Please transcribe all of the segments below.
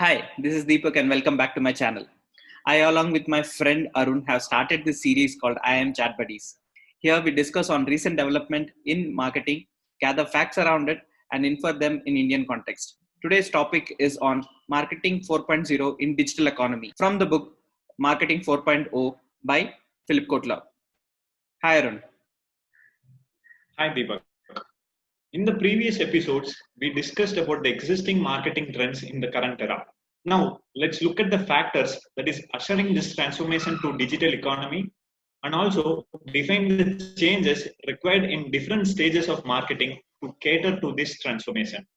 Hi, this is Deepak and welcome back to my channel. I, along with my friend Arun, have started this series called I Am Chat Buddies. Here we discuss on recent development in marketing, gather facts around it, and infer them in Indian context. Today's topic is on Marketing 4.0 in Digital Economy from the book Marketing 4.0 by Philip Kotler. Hi, Arun. Hi Deepak. In the previous episodes, we discussed about the existing marketing trends in the current era. Now, let's look at the factors that is ushering this transformation to digital economy and also define the changes required in different stages of marketing to cater to this transformation.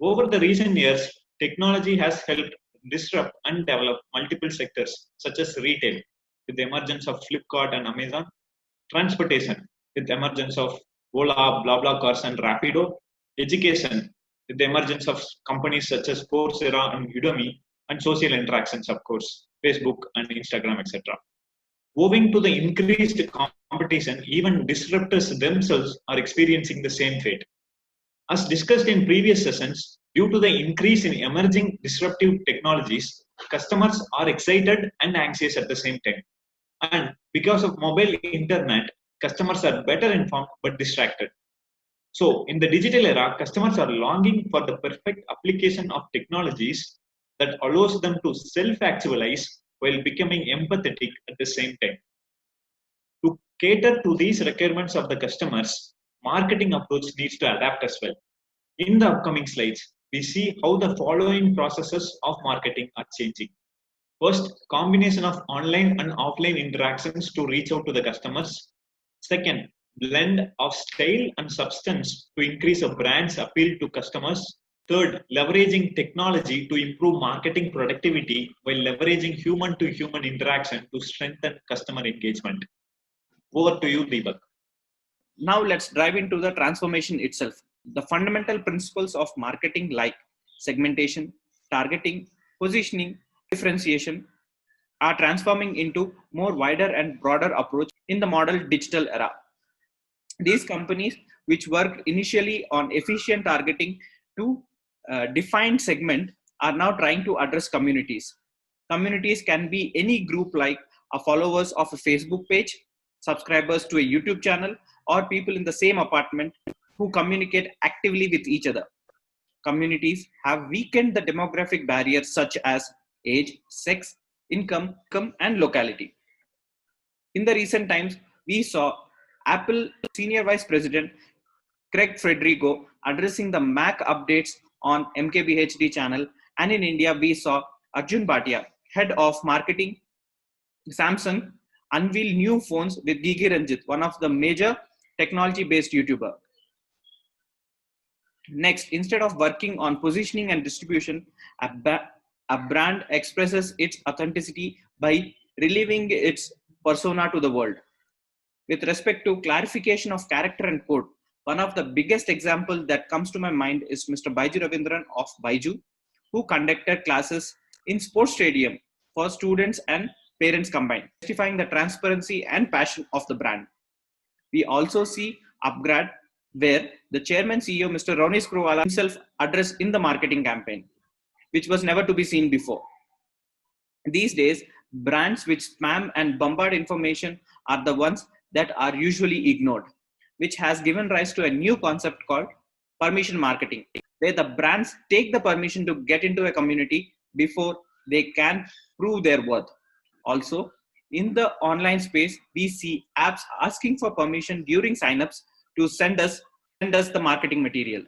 Over the recent years, technology has helped disrupt and develop multiple sectors such as retail with the emergence of Flipkart and Amazon, transportation with the emergence of Ola, BlaBlaCars, and Rapido, education with the emergence of companies such as Coursera and Udemy, and social interactions, of course, Facebook and Instagram, etc. Owing to the increased competition, even disruptors themselves are experiencing the same fate. As discussed in previous sessions, due to the increase in emerging disruptive technologies, customers are excited and anxious at the same time. And because of mobile internet, customers are better informed but distracted. So, in the digital era, customers are longing for the perfect application of technologies that allows them to self-actualize while becoming empathetic at the same time. To cater to these requirements of the customers, marketing approach needs to adapt as well. In the upcoming slides, we see how the following processes of marketing are changing. First, combination of online and offline interactions to reach out to the customers. Second, blend of style and substance to increase a brand's appeal to customers. Third, leveraging technology to improve marketing productivity while leveraging human-to-human interaction to strengthen customer engagement. Over to you, Deepak. Now let's dive into the transformation itself. The fundamental principles of marketing like segmentation, targeting, positioning, differentiation are transforming into more wider and broader approach in the modern digital era. These companies, which worked initially on efficient targeting to defined segment, are now trying to address communities. Communities can be any group like followers of a Facebook page, subscribers to a YouTube channel, or people in the same apartment who communicate actively with each other. Communities have weakened the demographic barriers such as age, sex, income, and locality. In the recent times, we saw Apple Senior Vice President Craig Federighi addressing the Mac updates on MKBHD channel, and in India, we saw Arjun Bhatia, head of marketing Samsung, unveil new phones with Gigi Ranjit, one of the major technology-based YouTuber. Next, instead of working on positioning and distribution, a brand expresses its authenticity by relieving its persona to the world. With respect to clarification of character and code, one of the biggest examples that comes to my mind is Mr. Baiju Ravindran of Baiju, who conducted classes in sports stadium for students and parents combined, justifying the transparency and passion of the brand. We also see Upgrad, where the chairman CEO, Mr. Ronnie Screwvala, himself addressed in the marketing campaign, which was never to be seen before. These days, brands which spam and bombard information are the ones that are usually ignored, which has given rise to a new concept called permission marketing, where the brands take the permission to get into a community before they can prove their worth. Also, in the online space, we see apps asking for permission during signups to send us the marketing material.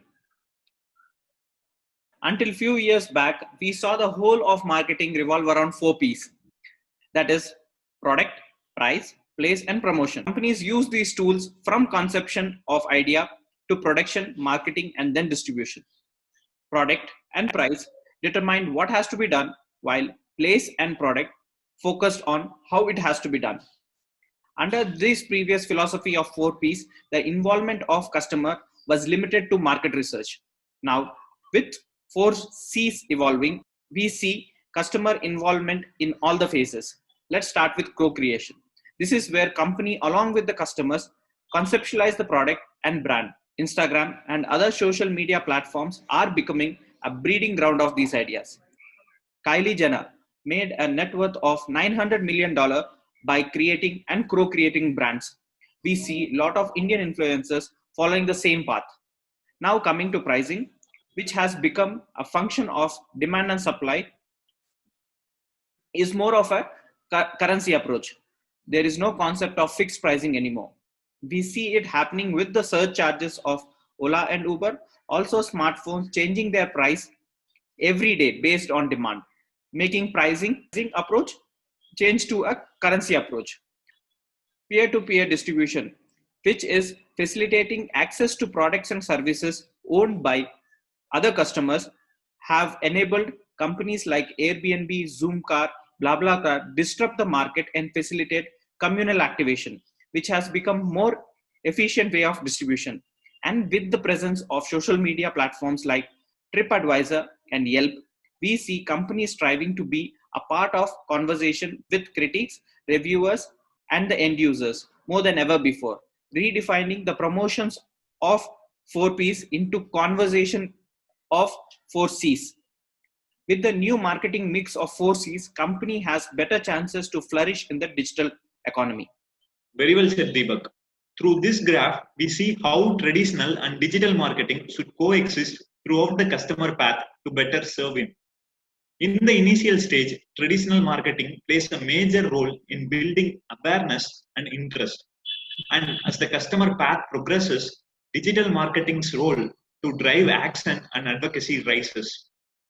Until few years back, we saw the whole of marketing revolve around 4 P's. That is product, price, place, and promotion. Companies use these tools from conception of idea to production, marketing, and then distribution. Product and price determine what has to be done, while place and product focused on how it has to be done. Under this previous philosophy of 4 P's, the involvement of customer was limited to market research. Now, with 4 C's evolving, we see customer involvement in all the phases. Let's start with co-creation. This is where company along with the customers conceptualize the product and brand. Instagram and other social media platforms are becoming a breeding ground of these ideas. Kylie Jenner made a net worth of $900 million by creating and co-creating brands. We see a lot of Indian influencers following the same path. Now coming to pricing, which has become a function of demand and supply, is more of a currency approach. There is no concept of fixed pricing anymore. We see it happening with the surge charges of Ola and Uber, also smartphones changing their price every day based on demand, making pricing approach change to a currency approach. Peer-to-peer distribution, which is facilitating access to products and services owned by other customers, have enabled companies like Airbnb, Zoomcar, BlaBlaCar disrupt the market and facilitate communal activation, which has become more efficient way of distribution. And with the presence of social media platforms like TripAdvisor and Yelp, we see companies striving to be a part of conversation with critics, reviewers, and the end users more than ever before, redefining the promotions of 4Ps into conversation of 4Cs. With the new marketing mix of 4Cs, company has better chances to flourish in the digital economy. Very well said, Deepak. Through this graph, we see how traditional and digital marketing should coexist throughout the customer path to better serve him. In the initial stage, traditional marketing plays a major role in building awareness and interest. And as the customer path progresses, digital marketing's role to drive action and advocacy rises.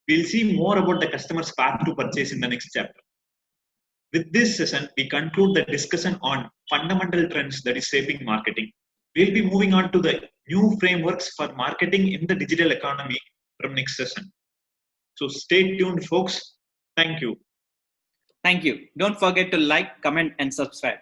We'll see more about the customer's path to purchase in the next chapter. With this session, we conclude the discussion on fundamental trends that is shaping marketing. We'll be moving on to the new frameworks for marketing in the digital economy from next session. So stay tuned, folks. Thank you. Thank you. Don't forget to like, comment, and subscribe.